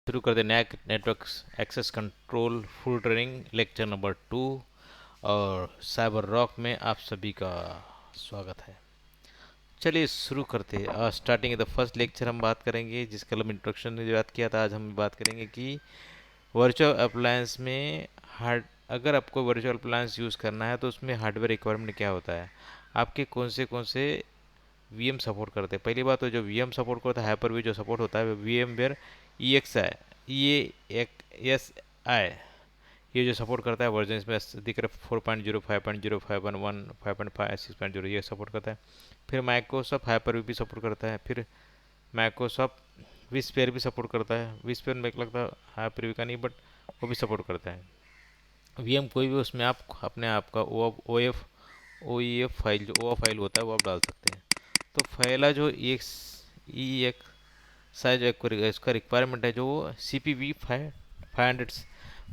शुरू करते NAC network access control full training lecture number 2। और साइबर रॉक में आप सभी का स्वागत है। चलिए शुरू करते हैं। आज स्टार्टिंग द फर्स्ट लेक्चर हम बात करेंगे, जिसका हम इंट्रोडक्शन में बात किया था। आज हम बात करेंगे कि वर्चुअल अप्लायंस में हार्ड अगर आपको वर्चुअल अप्लायंस यूज़ करना है तो उसमें हार्डवेयर रिक्वायरमेंट क्या होता है, आपके कौन से वीएम सपोर्ट करते हैं। पहली बात तो जो वीएम सपोर्ट करता है, हाइपर वी जो सपोर्ट होता है, VMware E X I S I, ये जो सपोर्ट करता है वर्जन इसमें दिख रहा है 4.0 5.0 5.1 5.5 6.0 ये सपोर्ट करता है। फिर माइक्रोसॉफ्ट हाइपर वी भी सपोर्ट करता है। फिर माइक्रोसॉफ्ट विस्पेयर भी सपोर्ट करता है। विस्पेयर में लगता है हाइपर वी का नहीं, बट वो भी सपोर्ट करता है। वीएम कोई भी उसमें आप अपने आप का ओ ई एफ फाइल जो ओ फाइल होता है वो आप डाल सकते हैं। तो पहला जो एक साइज इसका रिक्वायरमेंट है जो C P V 500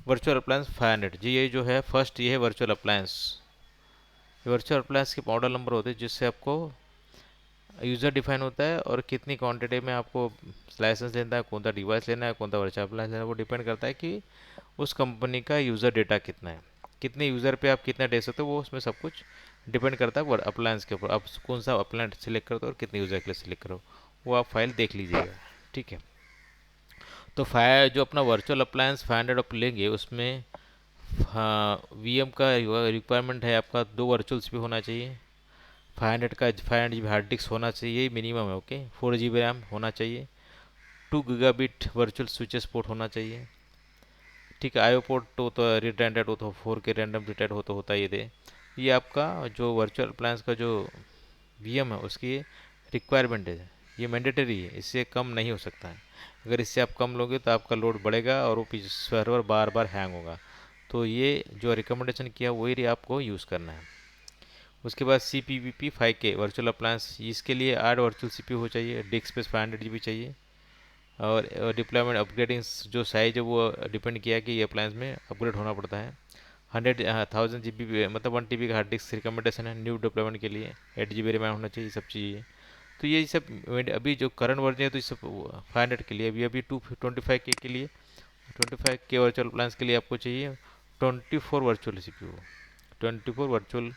virtual appliance 500 G, ये जो है फर्स्ट ये है वर्चुअल अप्लायंस। वर्चुअल अप्लायंस के मॉडल नंबर होते हैं जिससे आपको यूज़र डिफाइन होता है और कितनी क्वांटिटी में आपको लाइसेंस लेना है, कौन सा डिवाइस लेना है, कौन सा वर्चुअल अप्लायंस लेना है, वो डिपेंड करता है कि उस कंपनी का यूज़र डेटा कितना है, कितने यूज़र पे आप कितना दे सकते हो, वो उसमें सब कुछ डिपेंड करता है अप्लायंस के ऊपर। आप कौन सा अप्लायंस सिलेक्ट करते हो और कितने यूज़र के लिए सिलेक्ट करो, वो आप फाइल देख लीजिएगा। ठीक है। तो फायर जो अपना वर्चुअल अप्लायंस 500 आप लेंगे उसमें हाँ वीएम का रिक्वायरमेंट है आपका 2 वर्चुअल सीपीयू होना चाहिए। 500 GB हार्ड डिस्क होना चाहिए मिनिमम है। ओके, 4 GB रैम होना चाहिए। 2 गीगाबिट वर्चुअल स्विचेस पोर्ट होना चाहिए। ठीक है, आईओ पोर्ट तो रीड रेंडेड हो तो 4K रैंडम रिटेड हो तो होता ही दे। ये आपका जो वर्चुअल अप्लायंस का जो वीएम है उसकी रिक्वायरमेंट है, ये मैंडेटरी है, इससे कम नहीं हो सकता है। अगर इससे आप कम लोगे तो आपका लोड बढ़ेगा और वो सर्वर बार बार हैंग होगा। तो ये जो रिकमेंडेशन किया वही आपको यूज़ करना है। उसके बाद C P V P 5K virtual appliance, इसके लिए 8 वर्चुअल CPU हो चाहिए। डिस्क स्पेस 500 GB चाहिए। और डिप्लॉयमेंट अपग्रेडिंग जो साइज है वो डिपेंड किया कि ये अप्लायंस में अपग्रेड होना पड़ता है। 1000 GB मतलब 1 TB का हार्ड डिस्क रिकमेंडेशन है न्यू डिप्लॉयमेंट के लिए। 8 GB रैम होना चाहिए, सब चीज़ें। तो ये सब अभी जो करंट वर्जन है तो इस 500 के लिए, अभी 225K के लिए 25K वर्चुअल प्लान्स के लिए आपको चाहिए 24 वर्चुअल CPU। 24 वर्चुअल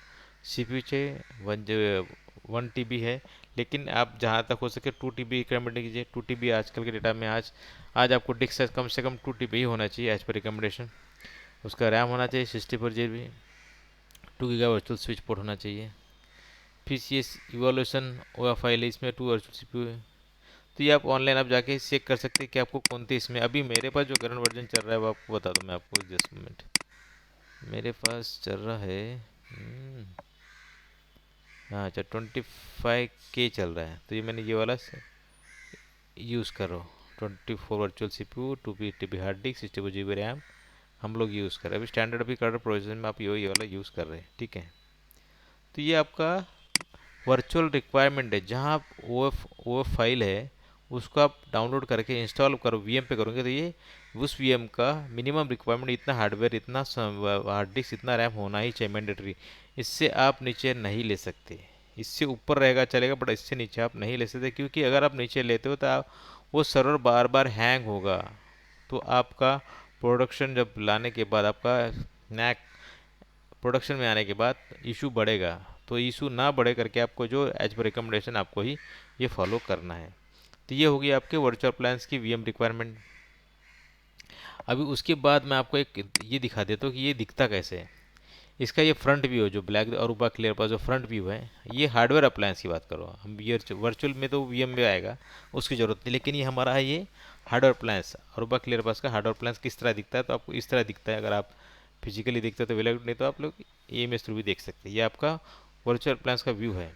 CPU चाहिए। 1 TB है, लेकिन आप जहाँ तक हो सके 2 TB रिकमेंड कीजिए। 2 TB आजकल के डेटा में आज आपको डिस्क साइज कम से कम 2 TB ही होना चाहिए एज पर रिकमेंडेशन। उसका रैम होना चाहिए 64 GB। 2 GB virtual switch port होना चाहिए। फिर ये इवोल्यूशन ओ फाइल है, इसमें 2 वर्चुअल CPU है। तो ये आप ऑनलाइन आप जाके चेक कर सकते हैं कि आपको कौन सी इसमें। अभी मेरे पास जो करंट वर्जन चल रहा है वो आपको बता दूँ मैं आपको, जस्ट मोमेंट। मेरे पास चल रहा है हाँ अच्छा 25K चल रहा है। तो ये मैंने ये वाला यूज़ कर रहा हूँ। 24 virtual CPU, 2 TB hard disk, 64 GB RAM हम लोग यूज़ कर रहे हैं। अभी स्टैंडर्ड अभी कर प्रोसेस में आप ये वाला यूज़ कर रहे हैं। ठीक है। तो ये आपका वर्चुअल रिक्वायरमेंट है। जहाँ आप ओ एफ फाइल है उसको आप डाउनलोड करके इंस्टॉल करो वीएम पे करोगे तो ये उस वीएम का मिनिमम रिक्वायरमेंट इतना हार्डवेयर, इतना हार्ड डिस्क, इतना रैम होना ही चाहिए मैंडेटरी। इससे आप नीचे नहीं ले सकते। इससे ऊपर रहेगा चलेगा, बट इससे नीचे आप नहीं ले सकते, क्योंकि अगर आप नीचे लेते हो तो आप वो सर्वर बार बार हैंग होगा। तो आपका प्रोडक्शन जब लाने के बाद आपका नैक प्रोडक्शन में आने के बाद इशू बढ़ेगा। तो इशू ना बढ़े करके आपको जो एज पर रिकमेंडेशन आपको ही ये फॉलो करना है। तो ये होगी आपके वर्चुअल प्लान्स की वीएम रिक्वायरमेंट। अभी उसके बाद मैं आपको एक ये दिखा देता हूँ कि ये दिखता कैसे है। इसका ये फ्रंट व्यू है, जो ब्लैक अरूबा क्लियर पर जो फ्रंट व्यू है, ये हार्डवेयर अप्लायंस की बात करो। हम ये वर्चुअल में तो वीएम में आएगा, उसकी ज़रूरत नहीं, लेकिन ये हमारा है ये हार्डवेयर अप्लायंस। अरूबा क्लियर पास का हार्डवेयर अप्लायंस किस तरह दिखता है, तो आपको इस तरह दिखता है। अगर आप फिजिकली देखते हो तो वेल, नहीं तो आप लोग EMS थ्रू भी देख सकते हैं। ये आपका वर्चुअल अप्लायंस का व्यू है।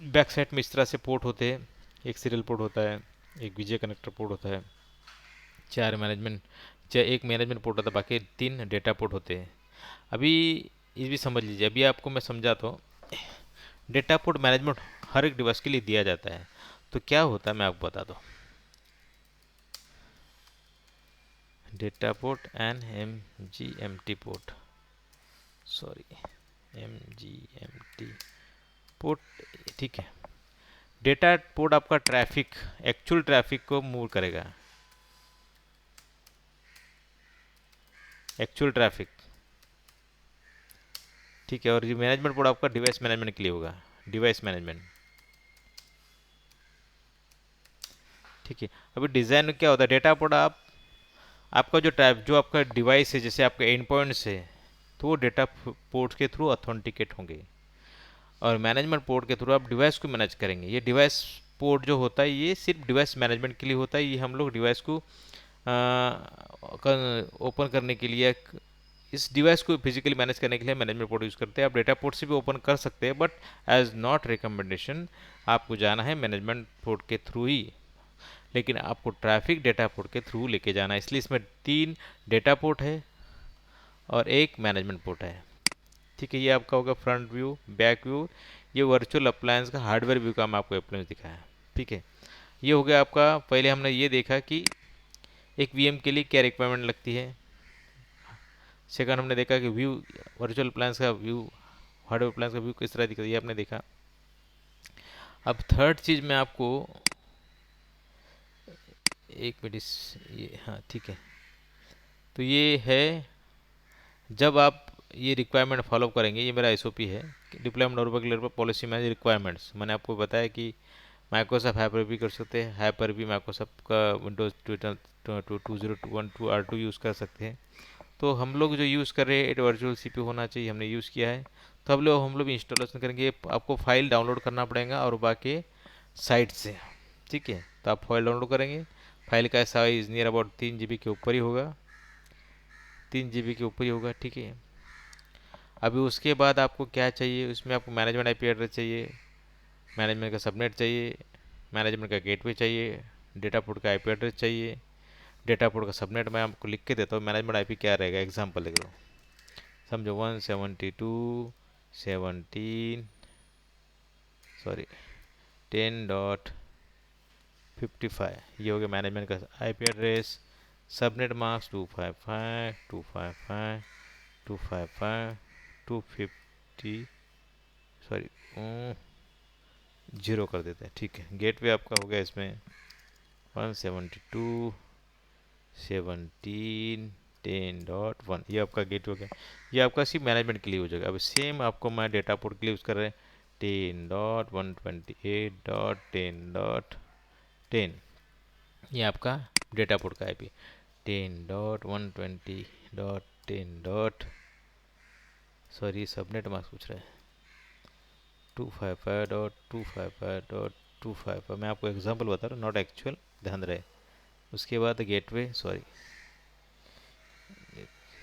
बैक साइड में इस तरह से पोर्ट होते हैं। एक सीरियल पोर्ट होता है, एक बीजे कनेक्टर पोर्ट होता है, चार मैनेजमेंट चाहे एक मैनेजमेंट पोर्ट होता है, बाकी 3 डेटा पोर्ट होते हैं। अभी ये भी समझ लीजिए, अभी आपको मैं समझाता हूँ। डेटा पोर्ट मैनेजमेंट हर एक डिवाइस के लिए दिया जाता है। तो क्या होता है मैं आपको बता दूँ। Data port and MGMT port, sorry MGMT port, ठीक है। डेटा पोर्ट आपका ट्रैफिक, एक्चुअल ट्रैफिक को मूव करेगा, एक्चुअल ट्रैफिक, ठीक है। और ये मैनेजमेंट पोर्ट आपका डिवाइस मैनेजमेंट के लिए होगा, डिवाइस मैनेजमेंट, ठीक है। अभी डिज़ाइन में क्या होता है, डेटा पोर्ट आपका जो आपका डिवाइस है, जैसे आपका एंड पॉइंट्स है, तो वो डेटा पोर्ट के थ्रू ऑथेंटिकेट होंगे, और मैनेजमेंट पोर्ट के थ्रू आप डिवाइस को मैनेज करेंगे। ये डिवाइस पोर्ट जो होता है ये सिर्फ डिवाइस मैनेजमेंट के लिए होता है। ये हम लोग डिवाइस को ओपन करने के लिए, इस डिवाइस को फिजिकली मैनेज करने के लिए मैनेजमेंट पोर्ट यूज़ करते हैं। आप डेटा पोर्ट से भी ओपन कर सकते हैं, बट एज नॉट रिकमेंडेशन, आपको जाना है मैनेजमेंट पोर्ट के थ्रू ही, लेकिन आपको ट्रैफिक डेटा पोर्ट के थ्रू लेके जाना है। इसलिए इसमें 3 डेटा पोर्ट है और एक मैनेजमेंट पोर्ट है, ठीक है। ये आपका होगा फ्रंट व्यू, बैक व्यू। ये वर्चुअल अप्लायंस का हार्डवेयर व्यू का मैं आपको अप्लायंस दिखाया, ठीक है। ये हो गया आपका, पहले हमने ये देखा कि एक वीएम के लिए क्या रिक्वायरमेंट लगती है। सेकंड हमने देखा कि व्यू, वर्चुअल अप्लायंस का व्यू, हार्डवेयर अप्लायंस का व्यू किस तरह दिखता है, ये आपने देखा। अब थर्ड चीज़ मैं आपको, एक मिनट, ये हाँ ठीक है, तो ये है जब आप ये रिक्वायरमेंट फॉलो करेंगे, ये मेरा एसओपी है, deployment developer policy manage requirements. मैंने आपको बताया कि माइक्रोसॉफ्ट हाइपर भी कर सकते हैं, हाइपर भी माइक्रोसॉफ्ट का विंडोज़ 2012 R2 यूज़ कर सकते हैं। तो हम लोग जो यूज़ कर रहे हैं एक वर्चुअल सीपीयू होना चाहिए, हमने यूज़ किया है। तो हम लोग इंस्टॉलेशन करेंगे, आपको फाइल डाउनलोड करना पड़ेगा और बाकी साइट से, ठीक है। तो आप फाइल डाउनलोड करेंगे, फाइल का साइज नियर अबाउट 3 GB के ऊपर ही होगा, 3 GB के ऊपर ही होगा, ठीक है। अभी उसके बाद आपको क्या चाहिए, उसमें आपको मैनेजमेंट आईपी एड्रेस चाहिए, मैनेजमेंट का सबनेट चाहिए, मैनेजमेंट का गेटवे चाहिए, डेटा पोर्ट का आईपी एड्रेस चाहिए। डेटा पोर्ट का सबनेट मैं आपको लिख के देता हूँ, मैनेजमेंट आईपी क्या रहेगा, एग्जांपल लिख लो, समझो 172.17, सॉरी 10.55, ये हो गया मैनेजमेंट का IP address. Subnet marks 255, 255, 255, 250, sorry zero कर देते हैं, ठीक है। गेटवे आपका हो गया इसमें 172.17.10.1, ये आपका गेट हो गया। ये आपका सिर्फ मैनेजमेंट के लिए हो जाएगा। अब सेम आपको मैं डेटा पोर्ट के लिए यूज़ कर रहे हैं 10.128.10.10, ये आपका डेटा पोर्ट का आईपी 10.120.10. सॉरी सबनेट मार्क्स पूछ रहे हैं 255.255.255, मैं आपको एग्जांपल बता रहा हूँ, नॉट एक्चुअल, ध्यान रहे। उसके बाद गेटवे, सॉरी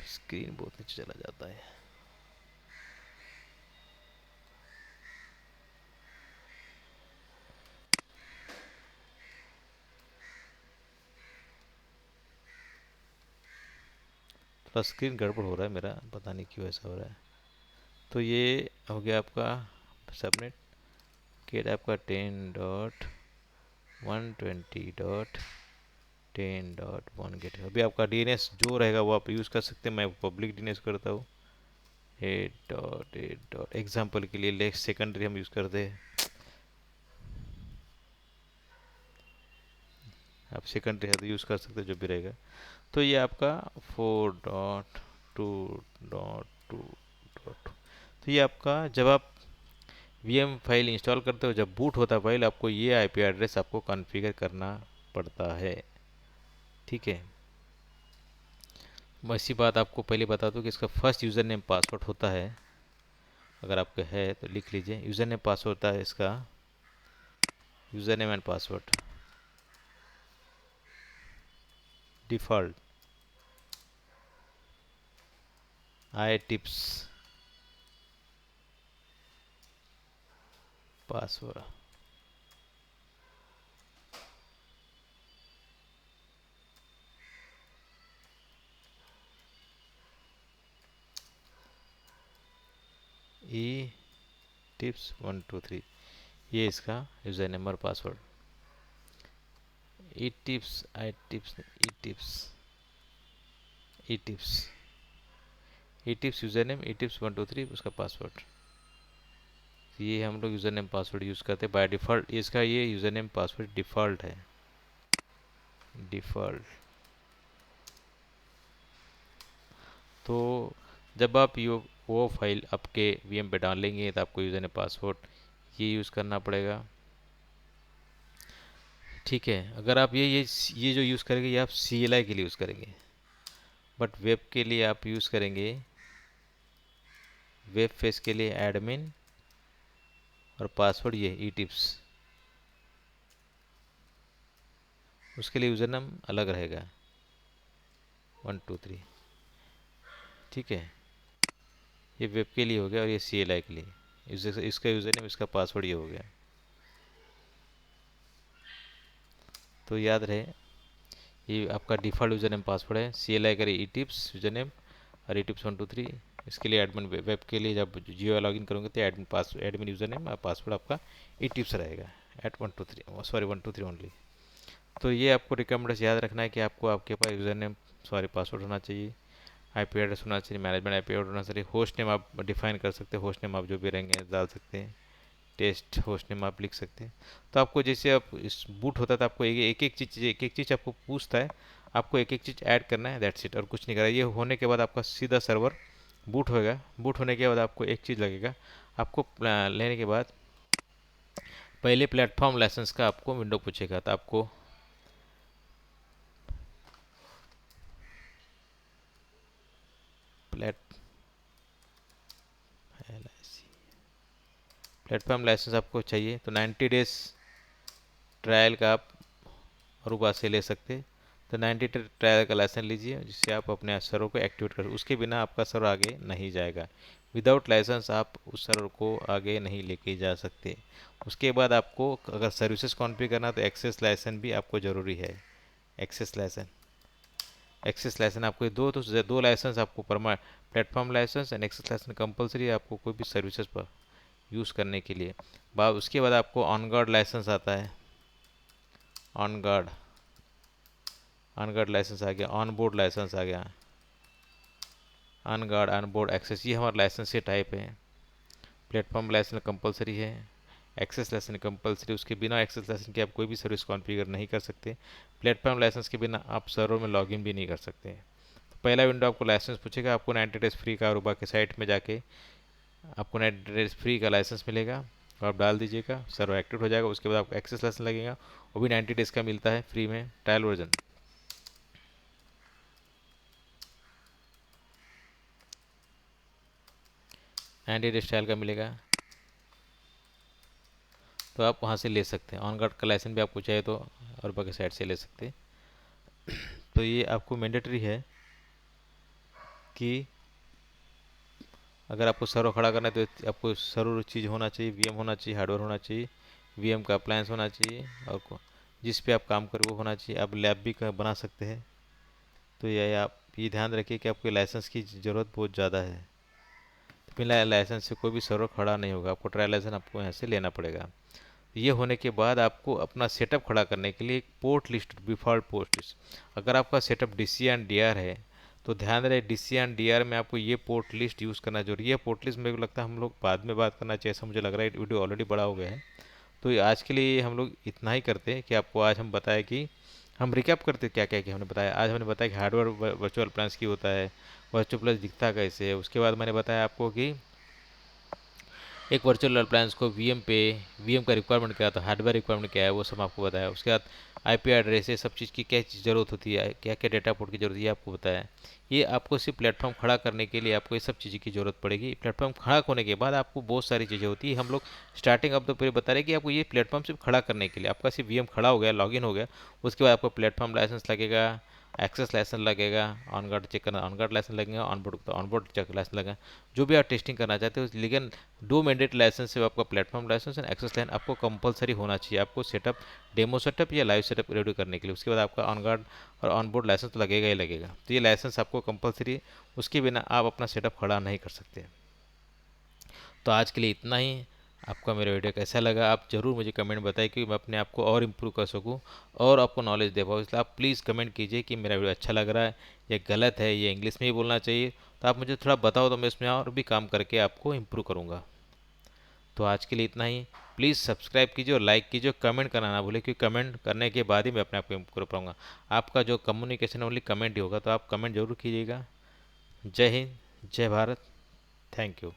स्क्रीन बहुत नीचे चला जाता है, थोड़ा स्क्रीन गड़बड़ हो रहा है मेरा, पता नहीं क्यों ऐसा हो रहा है। तो ये हो गया आपका सबनेट, गेट आपका 10.120.10.1 गेट। अभी आपका डीएनएस जो रहेगा वो आप यूज़ कर सकते हैं, मैं पब्लिक डीएनएस करता हूँ 8.8. एग्जाम्पल के लिए लेक्स सेकेंडरी हम यूज़ करते हैं, आप सेकेंडरी है तो यूज़ कर सकते हो जो भी रहेगा। तो ये आपका 4.2.2. तो ये आपका जब आप वीएम फाइल इंस्टॉल करते हो, जब बूट होता है फाइल, आपको ये आईपी एड्रेस आपको कॉन्फ़िगर करना पड़ता है, ठीक है। वैसी बात आपको पहले बता दूं कि इसका फर्स्ट यूज़र नेम पासवर्ड होता है, अगर आपका है तो लिख लीजिए। यूज़र नेम पासवर्ड होता है इसका, user name and password default I tips password, E tips 123, ये इसका यूज़र नेम और पासवर्ड। ई टिप्स, आई टिप्स, ई टिप्स, ई टिप्स, ई टिप्स यूज़र नेम, ई टिप्स 123 उसका पासवर्ड। ये हम लोग यूज़र नेम पासवर्ड यूज़ करते हैं बाय डिफ़ॉल्ट, इसका ये यूज़र नेम पासवर्ड डिफ़ॉल्ट है, डिफ़ॉल्ट। तो जब आप वो फाइल आपके वीएम पे डालेंगे तो आपको यूज़र नेम पासवर्ड ये यूज़ करना पड़ेगा। ठीक है, अगर आप ये जो यूज़ करेंगे ये आप CLI के लिए यूज़ करेंगे, बट वेब के लिए आप यूज़ करेंगे, वेब फेस के लिए एडमिन और पासवर्ड ये ई टिप्स, उसके लिए यूज़र नाम अलग रहेगा 123। ठीक है, ये वेब के लिए हो गया और ये CLI के लिए, इसका यूज़र नेम इसका पासवर्ड ये हो गया। तो याद रहे ये आपका डिफ़ॉल्ट यूज़र नेम पासवर्ड है, CLI करे ई टिप्स यूज़र नेम और ई टिप्स 123। इसके लिए एडमिन, वेब के लिए जब जियो लॉगिन करोगे तो एडमिन यूज़र नेम और पासवर्ड आपका ई टिप्स रहेगा एट 123, सॉरी 123 ओनली। तो ये आपको रिकमेंडेशन याद रखना है कि आपको आपके पास यूज़र नेम सॉरी पासवर्ड होना चाहिए, IP एड्रेस होना चाहिए, मैनेजमेंट IP एड्रेस होना चाहिए, होस्ट नेम आप डिफाइन कर सकते हैं, होस्ट नेम आप जो भी रहेंगे डाल सकते हैं, टेस्ट होस्ट नेम आप लिख सकते हैं। तो आपको जैसे आप इस बूट होता है तो आपको एक एक चीज़ आपको पूछता है, आपको एक एक चीज़ ऐड करना है, दैट्स इट, और कुछ नहीं करना। ये होने के बाद आपका सीधा सर्वर बूट होगा। बूट होने के बाद आपको एक चीज़ लगेगा, आपको लेने के बाद पहले प्लेटफॉर्म लाइसेंस का आपको विंडो पूछेगा, तो आपको प्लेटफॉर्म लाइसेंस आपको चाहिए तो 90 डेज ट्रायल का आप अरूबा से ले सकते हैं। तो 90 डे ट्रायल का लाइसेंस लीजिए जिससे आप अपने सर्वर को एक्टिवेट कर, उसके बिना आपका सर्वर आगे नहीं जाएगा। विदाउट लाइसेंस आप उस सर्वर को आगे नहीं लेके जा सकते। उसके बाद आपको अगर सर्विसेज कॉन्फ़िगर करना तो एक्सेस लाइसेंस भी आपको ज़रूरी है। एक्सेस लाइसेंस, एक्सेस लाइसेंस आपको दो लाइसेंस आपको platform license and access licence compulsory है आपको कोई भी सर्विसेज पर यूज़ करने के लिए। उसके बाद आपको ऑन गार्ड लाइसेंस आता है, on guard, on guard licence आ गया, ऑन बोर्ड लाइसेंस आ गया, on guard on board access, ये हमारा लाइसेंस के टाइप है। प्लेटफॉर्म लाइसेंस कंपलसरी है, एक्सेस लाइसेंस कंपलसरी, उसके बिना एक्सेस लाइसेंस के आप कोई भी सर्विस कॉन्फ़िगर नहीं कर सकते। प्लेटफॉर्म लाइसेंस के बिना आप सर्वर में लॉगिन भी नहीं कर सकते। तो पहला विंडो आपको लाइसेंस पूछेगा, आपको 90 डेज फ्री का अरूबा के साइट में जाके आपको 90 डेज फ्री का लाइसेंस मिलेगा और आप डाल दीजिएगा, सर्वर एक्टिव हो जाएगा। उसके बाद आपको एक्सेस लाइसेंस लगेगा, वो भी 90 डेज़ का मिलता है फ्री में, ट्रायल वर्जन। 90 डेज ट्रायल का मिलेगा, तो आप वहाँ से ले सकते हैं। ऑन गार्ड का लाइसेंस भी आपको चाहिए तो अरूबा के साइट से ले सकते हैं। तो ये आपको मैंडेटरी है कि अगर आपको सर्वर खड़ा करना है तो आपको सर्वर चीज़ होना चाहिए, वीएम होना चाहिए, हार्डवेयर होना चाहिए, वीएम का अप्लायंस होना चाहिए, और जिस पे आप काम करें वो होना चाहिए। आप लैब भी बना सकते हैं। तो ये आप ये ध्यान रखिए कि आपको लाइसेंस की ज़रूरत बहुत ज़्यादा है। तो बिना लाइसेंस से कोई भी सर्वर खड़ा नहीं होगा, आपको ट्रायल लाइसेंस आपको यहाँ से लेना पड़ेगा। ये होने के बाद आपको अपना सेटअप खड़ा करने के लिए एक port list, default port list, अगर आपका सेटअप DCI एंड DR है तो ध्यान रहे DCI एंड DR में आपको ये पोर्ट लिस्ट यूज़ करना जरूरी है। पोर्ट लिस्ट मेरे को लगता है हम लोग बाद में बात करना चाहिए, ऐसा मुझे लग रहा है, वीडियो ऑलरेडी बड़ा हो गया है। तो आज के लिए हम लोग इतना ही करते हैं कि आपको आज हम बताएं कि हम रिकैप करते क्या क्या क्या हमने बताया। आज हमने बताया कि हार्डवेयर वर्चुअल प्लान्स की होता है, वर्चुअल प्लस दिखता कैसे है। उसके बाद मैंने बताया आपको कि एक वर्चुअल अप्लायंस को वीएम का रिक्वायरमेंट क्या था, हार्डवेयर रिक्वायरमेंट क्या है, वो सब आपको बताया। उसके बाद IP एड्रेस, ये सब चीज़ की क्या चीज़ ज़रूरत होती है, क्या क्या डेटा पोर्ट की ज़रूरत है, ये आपको बताया। ये आपको सिर्फ प्लेटफॉर्म खड़ा करने के लिए आपको ये सब चीज़ों की ज़रूरत पड़ेगी। प्लेटफॉर्म खड़ा होने के बाद आपको बहुत सारी चीज़ें होती है। हम लोग स्टार्टिंग अब तो पूरे बता रहे कि आपको ये प्लेटफॉर्म सिर्फ खड़ा करने के लिए, आपका सिर्फ वीएम खड़ा हो गया, लॉगिन हो गया, उसके बाद आपको प्लेटफॉर्म लाइसेंस लगेगा, एक्सेस लाइसेंस लगेगा, ऑन गार्ड चेक करना ऑन गार्ड लाइसेंस लगेगा, ऑन बोर्ड चेक लाइसेंस लगेगा, जो भी आप टेस्टिंग करना चाहते हो। लेकिन दो मैंडेट लाइसेंस है, आपका platform license and access line आपको कंपलसरी होना चाहिए, आपको सेटअप, डेमो सेटअप या लाइव सेटअप रेडी करने के लिए। उसके बाद आपका ऑन गार्ड और ऑन बोर्ड लाइसेंस तो लगेगा ही लगेगा। तो ये लाइसेंस आपको कंपलसरी, उसके बिना आप अपना सेटअप खड़ा नहीं कर सकते। तो आज के लिए इतना ही। आपका मेरा वीडियो कैसा लगा आप ज़रूर मुझे कमेंट बताइए कि मैं अपने आप को और इम्प्रूव कर सकूं और आपको नॉलेज दे पाऊँ। इसलिए आप प्लीज़ कमेंट कीजिए कि मेरा वीडियो अच्छा लग रहा है या गलत है, ये इंग्लिश में ही बोलना चाहिए। तो आप मुझे थोड़ा बताओ तो मैं इसमें और भी काम करके आपको इम्प्रूव करूँगा। तो आज के लिए इतना ही। प्लीज़ सब्सक्राइब कीजिए और लाइक कीजिए, कमेंट करना ना भूलिए, क्योंकि कमेंट करने के बाद ही मैं अपने आप को इम्प्रूव कर पाऊंगा। आपका जो कम्युनिकेशन ओनली कमेंट ही होगा, तो आप कमेंट जरूर कीजिएगा। जय हिंद, जय भारत, थैंक यू।